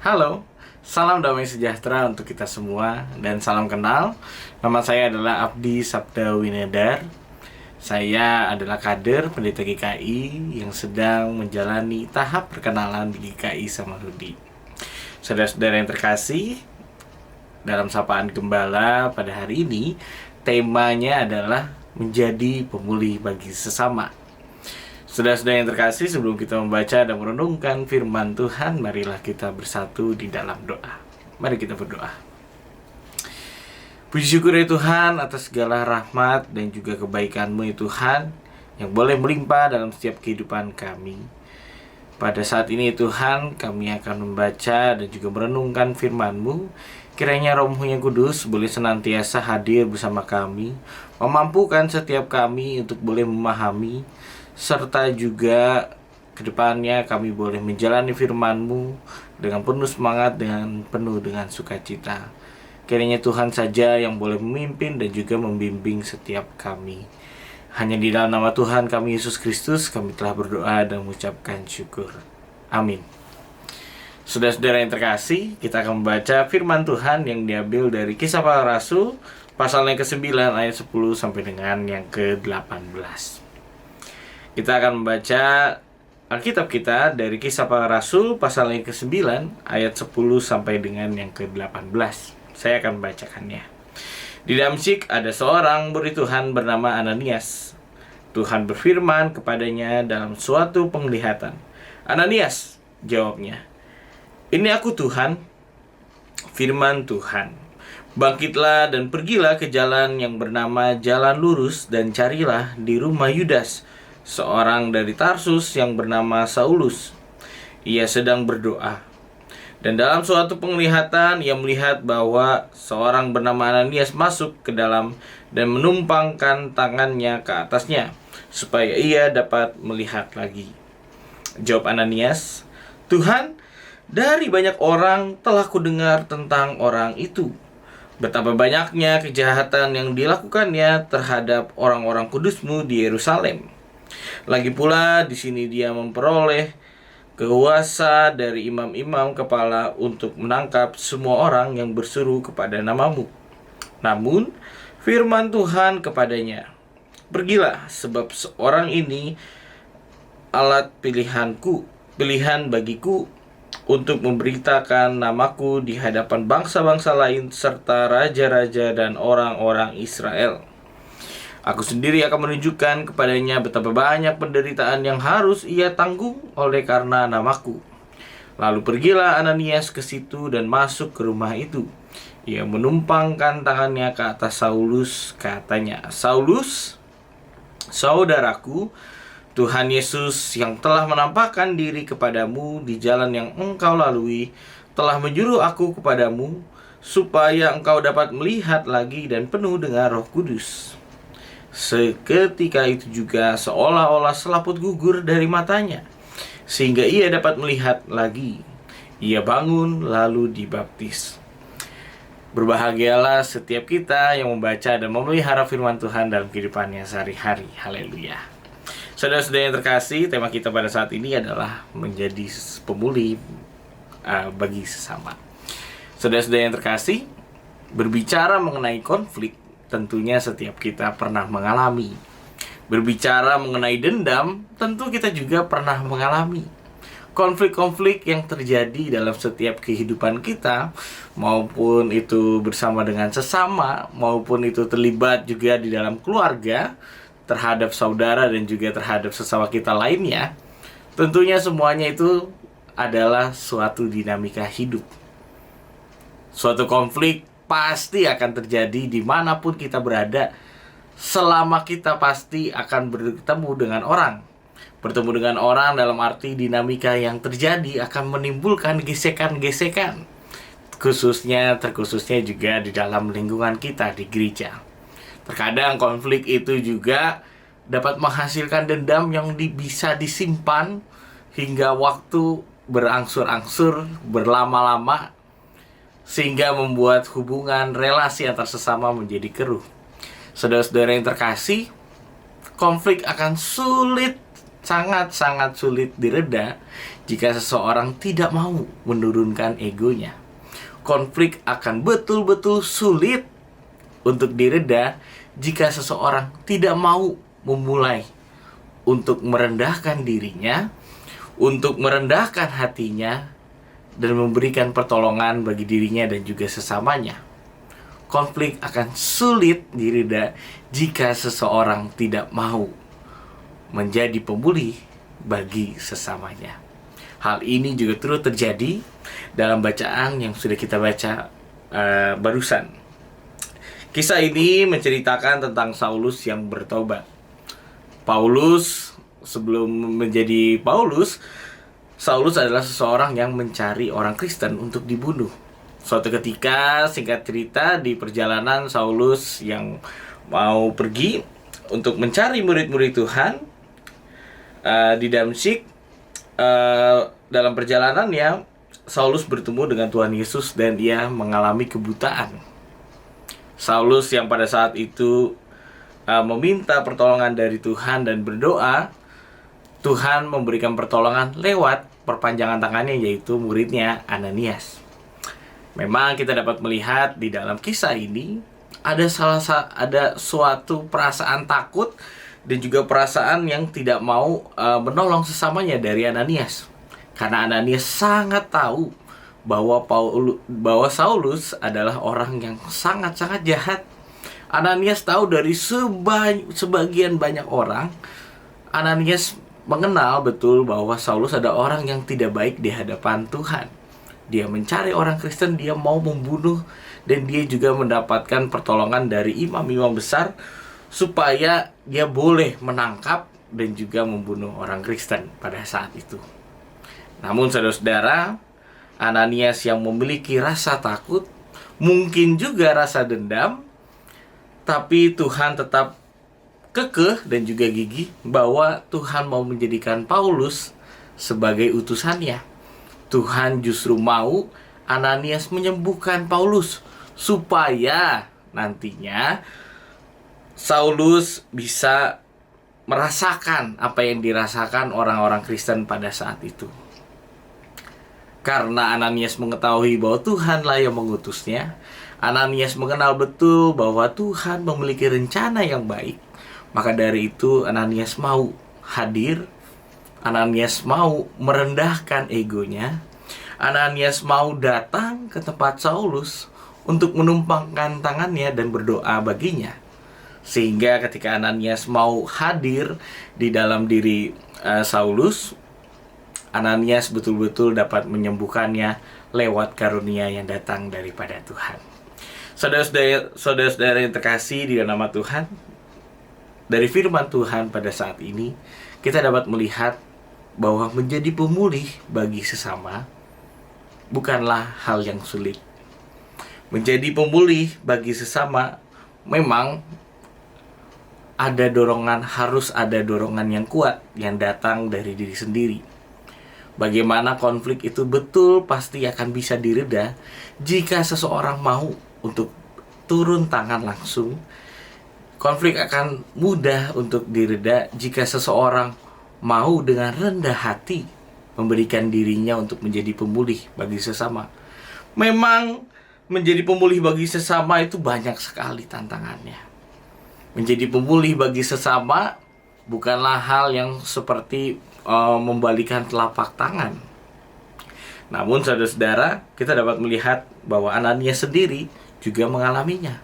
Halo, salam damai sejahtera untuk kita semua dan salam kenal. Nama saya adalah Abdi Sabda Winedar. Saya adalah kader pendeta GKI yang sedang menjalani tahap perkenalan di GKI Samarudi. Saudara-saudara yang terkasih, dalam sapaan gembala pada hari ini, temanya adalah menjadi pemulih bagi sesama. Saudara-saudara yang terkasih, sebelum kita membaca dan merenungkan firman Tuhan, marilah kita bersatu di dalam doa. Mari kita berdoa. Puji syukur ya Tuhan atas segala rahmat dan juga kebaikan-Mu ya Tuhan, yang boleh melimpah dalam setiap kehidupan kami. Pada saat ini Tuhan, kami akan membaca dan juga merenungkan firman-Mu. Kiranya Roh-Mu yang Kudus boleh senantiasa hadir bersama kami, memampukan setiap kami untuk boleh memahami, serta juga kedepannya kami boleh menjalani firman-Mu dengan penuh semangat, dengan penuh dengan sukacita. Kiranya Tuhan saja yang boleh memimpin dan juga membimbing setiap kami. Hanya di dalam nama Tuhan kami Yesus Kristus kami telah berdoa dan mengucapkan syukur. Amin. Saudara-saudara yang terkasih, kita akan membaca firman Tuhan yang diambil dari Kisah Para Rasul pasal yang ke-9 ayat 10 sampai dengan yang ke-18. Kita akan membaca Alkitab kita dari Kisah Para Rasul pasal yang ke-9 ayat 10 sampai dengan yang ke-18. Saya akan membacakannya. Di Damsyik ada seorang murid Tuhan bernama Ananias. Tuhan berfirman kepadanya dalam suatu penglihatan. "Ananias," jawabnya. "Ini aku Tuhan." Firman Tuhan, "Bangkitlah dan pergilah ke jalan yang bernama Jalan Lurus dan carilah di rumah Yudas, seorang dari Tarsus yang bernama Saulus. Ia sedang berdoa. Dan dalam suatu penglihatan ia melihat bahwa seorang bernama Ananias masuk ke dalam dan menumpangkan tangannya ke atasnya, supaya ia dapat melihat lagi." Jawab Ananias, "Tuhan, dari banyak orang telah kudengar tentang orang itu, betapa banyaknya kejahatan yang dilakukannya terhadap orang-orang kudus-Mu di Yerusalem. Lagi pula di sini dia memperoleh kuasa dari imam-imam kepala untuk menangkap semua orang yang berseru kepada nama-Mu. Namun firman Tuhan kepadanya, pergilah, sebab seorang ini alat pilihan bagiku untuk memberitakan namaku di hadapan bangsa-bangsa lain serta raja-raja dan orang-orang Israel. Aku sendiri akan menunjukkan kepadanya betapa banyak penderitaan yang harus ia tanggung oleh karena namaku." Lalu pergilah Ananias ke situ dan masuk ke rumah itu. Ia menumpangkan tangannya ke atas Saulus, katanya, "Saulus, saudaraku, Tuhan Yesus yang telah menampakkan diri kepadamu di jalan yang engkau lalui, telah menyuruh aku kepadamu, supaya engkau dapat melihat lagi dan penuh dengan Roh Kudus." Seketika itu juga seolah-olah selaput gugur dari matanya, sehingga ia dapat melihat lagi. Ia bangun lalu dibaptis. Berbahagialah setiap kita yang membaca dan memelihara firman Tuhan dalam kehidupannya sehari-hari. Haleluya. Saudara-saudara yang terkasih, tema kita pada saat ini adalah menjadi pemulih bagi sesama. Saudara-saudara yang terkasih, berbicara mengenai konflik, tentunya setiap kita pernah mengalami. Berbicara mengenai dendam, tentu kita juga pernah mengalami. Konflik-konflik yang terjadi dalam setiap kehidupan kita, maupun itu bersama dengan sesama, maupun itu terlibat juga di dalam keluarga, terhadap saudara dan juga terhadap sesama kita lainnya, tentunya semuanya itu adalah suatu dinamika hidup. Suatu konflik pasti akan terjadi dimanapun kita berada, selama kita pasti akan bertemu dengan orang. Bertemu dengan orang dalam arti dinamika yang terjadi akan menimbulkan gesekan-gesekan, terkhususnya juga di dalam lingkungan kita di gereja. Terkadang konflik itu juga dapat menghasilkan dendam yang bisa disimpan hingga waktu berangsur-angsur, berlama-lama, sehingga membuat hubungan relasi antar sesama menjadi keruh. Saudara-saudara yang terkasih, konflik akan sulit sangat-sangat sulit direda jika seseorang tidak mau menurunkan egonya. Konflik akan betul-betul sulit untuk direda jika seseorang tidak mau memulai untuk merendahkan dirinya, untuk merendahkan hatinya, dan memberikan pertolongan bagi dirinya dan juga sesamanya. Konflik akan sulit direda jika seseorang tidak mau menjadi pemulih bagi sesamanya. Hal ini juga turut terjadi dalam bacaan yang sudah kita baca barusan. Kisah ini menceritakan tentang Saulus yang bertobat. Paulus, sebelum menjadi Paulus, Saulus adalah seseorang yang mencari orang Kristen untuk dibunuh. Suatu ketika, singkat cerita, di perjalanan Saulus yang mau pergi untuk mencari murid-murid Tuhan di Damsyik, dalam perjalanannya Saulus bertemu dengan Tuhan Yesus dan ia mengalami kebutaan. Saulus yang pada saat itu meminta pertolongan dari Tuhan dan berdoa, Tuhan memberikan pertolongan lewat perpanjangan tangannya, yaitu muridnya Ananias. Memang kita dapat melihat di dalam kisah ini ada suatu perasaan takut dan juga perasaan yang tidak mau menolong sesamanya dari Ananias. Karena Ananias sangat tahu bahwa Saulus adalah orang yang sangat-sangat jahat. Ananias tahu dari sebagian banyak orang, Ananias mengenal betul bahwa Saulus adalah orang yang tidak baik di hadapan Tuhan. Dia mencari orang Kristen, dia mau membunuh, dan dia juga mendapatkan pertolongan dari imam-imam besar supaya dia boleh menangkap dan juga membunuh orang Kristen pada saat itu. Namun saudara-saudara, Ananias yang memiliki rasa takut, mungkin juga rasa dendam, tapi Tuhan tetap kekeh dan juga gigih bahwa Tuhan mau menjadikan Paulus sebagai utusannya. Tuhan justru mau Ananias menyembuhkan Paulus supaya nantinya Saulus bisa merasakan apa yang dirasakan orang-orang Kristen pada saat itu. Karena Ananias mengetahui bahwa Tuhanlah yang mengutusnya, Ananias mengenal betul bahwa Tuhan memiliki rencana yang baik. Maka dari itu Ananias mau hadir, Ananias mau merendahkan egonya, Ananias mau datang ke tempat Saulus untuk menumpangkan tangannya dan berdoa baginya. Sehingga ketika Ananias mau hadir di dalam diri Saulus, Ananias betul-betul dapat menyembuhkannya lewat karunia yang datang daripada Tuhan. Saudara-saudara yang terkasih di dalam nama Tuhan, dari firman Tuhan pada saat ini, kita dapat melihat bahwa menjadi pemulih bagi sesama bukanlah hal yang sulit. Menjadi pemulih bagi sesama memang harus ada dorongan yang kuat yang datang dari diri sendiri. Bagaimana konflik itu betul pasti akan bisa direda jika seseorang mau untuk turun tangan langsung. Konflik akan mudah untuk direda jika seseorang mau dengan rendah hati memberikan dirinya untuk menjadi pemulih bagi sesama. Memang menjadi pemulih bagi sesama itu banyak sekali tantangannya. Menjadi pemulih bagi sesama bukanlah hal yang seperti membalikan telapak tangan. Namun saudara-saudara, kita dapat melihat bahwa Ananias sendiri juga mengalaminya.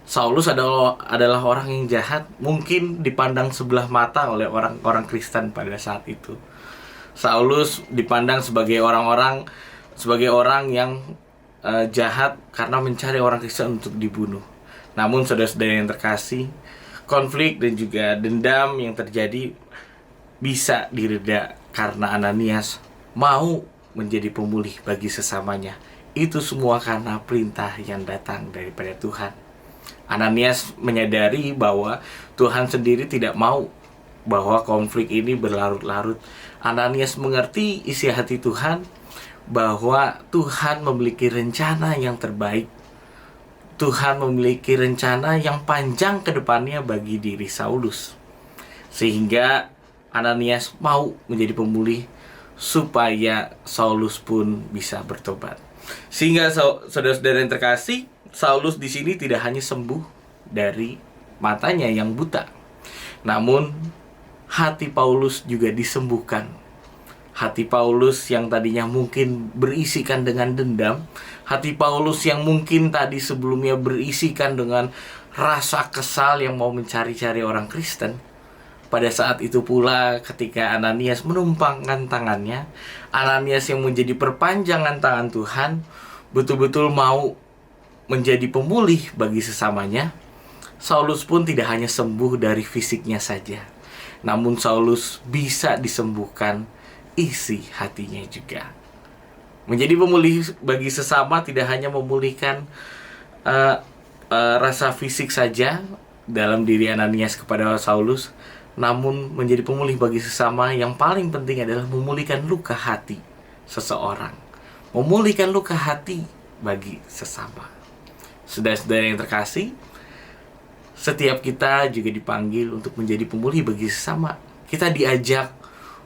Saulus adalah orang yang jahat, mungkin dipandang sebelah mata oleh orang-orang Kristen pada saat itu. Saulus dipandang sebagai orang yang jahat karena mencari orang Kristen untuk dibunuh. Namun saudara-saudara yang terkasih, konflik dan juga dendam yang terjadi bisa direda karena Ananias mau menjadi pemulih bagi sesamanya. Itu semua karena perintah yang datang daripada Tuhan. Ananias menyadari bahwa Tuhan sendiri tidak mau bahwa konflik ini berlarut-larut. Ananias mengerti isi hati Tuhan bahwa Tuhan memiliki rencana yang terbaik. Tuhan memiliki rencana yang panjang ke depannya bagi diri Saulus. Sehingga Ananias mau menjadi pemulih supaya Saulus pun bisa bertobat. Sehingga saudara-saudara yang terkasih, Saulus di sini tidak hanya sembuh dari matanya yang buta, namun hati Paulus juga disembuhkan. Hati Paulus yang tadinya mungkin berisikan dengan dendam, hati Paulus yang mungkin tadi sebelumnya berisikan dengan rasa kesal yang mau mencari-cari orang Kristen, pada saat itu pula ketika Ananias menumpangkan tangannya, Ananias yang menjadi perpanjangan tangan Tuhan, betul-betul mau menjadi pemulih bagi sesamanya, Saulus pun tidak hanya sembuh dari fisiknya saja, namun Saulus bisa disembuhkan isi hatinya juga. Menjadi pemulih bagi sesama tidak hanya memulihkan rasa fisik saja dalam diri Ananias kepada Saulus, namun menjadi pemulih bagi sesama yang paling penting adalah memulihkan luka hati seseorang. Memulihkan luka hati bagi sesama. Saudara-saudara yang terkasih, setiap kita juga dipanggil untuk menjadi pemulih bagi sesama. Kita diajak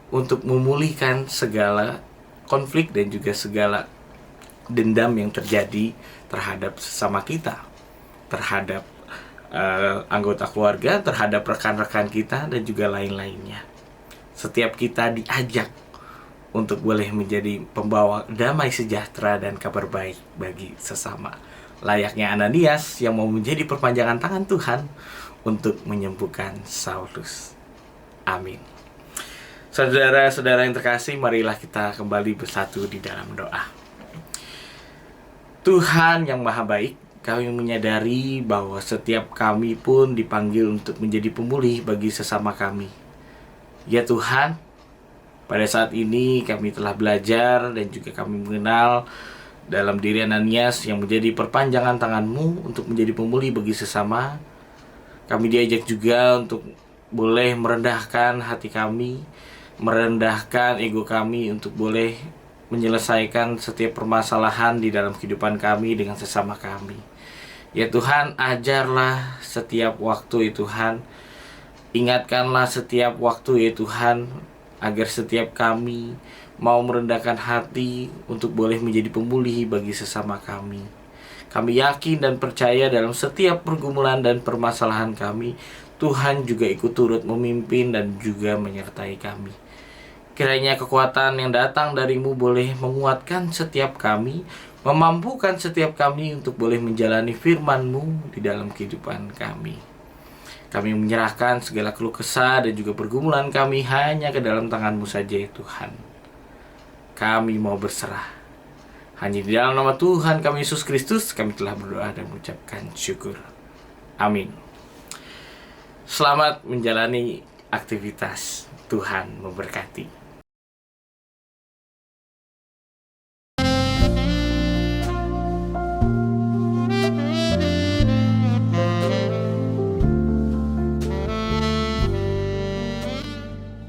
untuk memulihkan segala konflik dan juga segala dendam yang terjadi terhadap sesama kita, terhadap anggota keluarga, terhadap rekan-rekan kita, dan juga lain-lainnya. Setiap kita diajak untuk boleh menjadi pembawa damai sejahtera dan kabar baik bagi sesama, layaknya Ananias yang mau menjadi perpanjangan tangan Tuhan untuk menyembuhkan Saulus. Amin. Saudara-saudara yang terkasih, marilah kita kembali bersatu di dalam doa. Tuhan yang maha baik, kami menyadari bahwa setiap kami pun dipanggil untuk menjadi pemulih bagi sesama kami. Ya Tuhan, pada saat ini kami telah belajar dan juga kami mengenal dalam diri Ananias yang menjadi perpanjangan tangan-Mu untuk menjadi pemulih bagi sesama. Kami diajak juga untuk boleh merendahkan hati kami, merendahkan ego kami untuk boleh menyelesaikan setiap permasalahan di dalam kehidupan kami dengan sesama kami. Ya Tuhan, ajarlah setiap waktu ya Tuhan, ingatkanlah setiap waktu ya Tuhan, agar setiap kami mau merendahkan hati untuk boleh menjadi pemulih bagi sesama kami. Kami yakin dan percaya dalam setiap pergumulan dan permasalahan kami, Tuhan juga ikut turut memimpin dan juga menyertai kami. Kiranya kekuatan yang datang dari-Mu boleh menguatkan setiap kami, memampukan setiap kami untuk boleh menjalani firman-Mu di dalam kehidupan kami. Kami menyerahkan segala keluh kesah dan juga pergumulan kami hanya ke dalam tangan-Mu saja ya Tuhan. Kami mau berserah. Hanya di dalam nama Tuhan kami Yesus Kristus kami telah berdoa dan mengucapkan syukur. Amin. Selamat menjalani aktivitas. Tuhan memberkati.